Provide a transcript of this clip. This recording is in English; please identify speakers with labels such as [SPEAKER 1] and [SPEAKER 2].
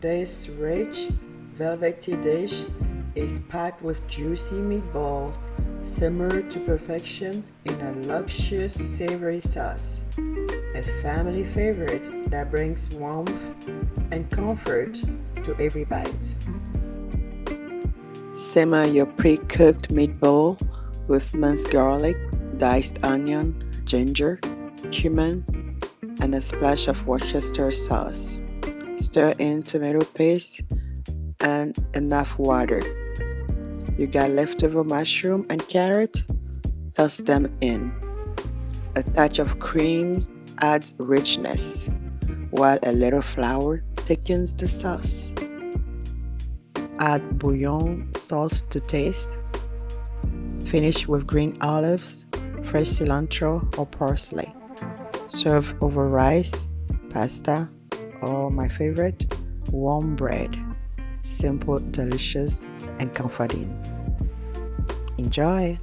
[SPEAKER 1] This rich, velvety dish is packed with juicy meatballs simmered to perfection in a luscious savory sauce. A family favorite that brings warmth and comfort to every bite. Simmer your pre-cooked meatball with minced garlic, diced onion, ginger, cumin, and a splash of Worcestershire sauce. Stir in tomato paste and enough water. You got leftover mushroom and carrot? Toss them in. A touch of cream adds richness, while a little flour thickens the sauce. Add bouillon, salt to taste. Finish with green olives, fresh cilantro or parsley. Serve over rice, pasta, or my favorite, warm bread. Simple, delicious, and comforting. Enjoy!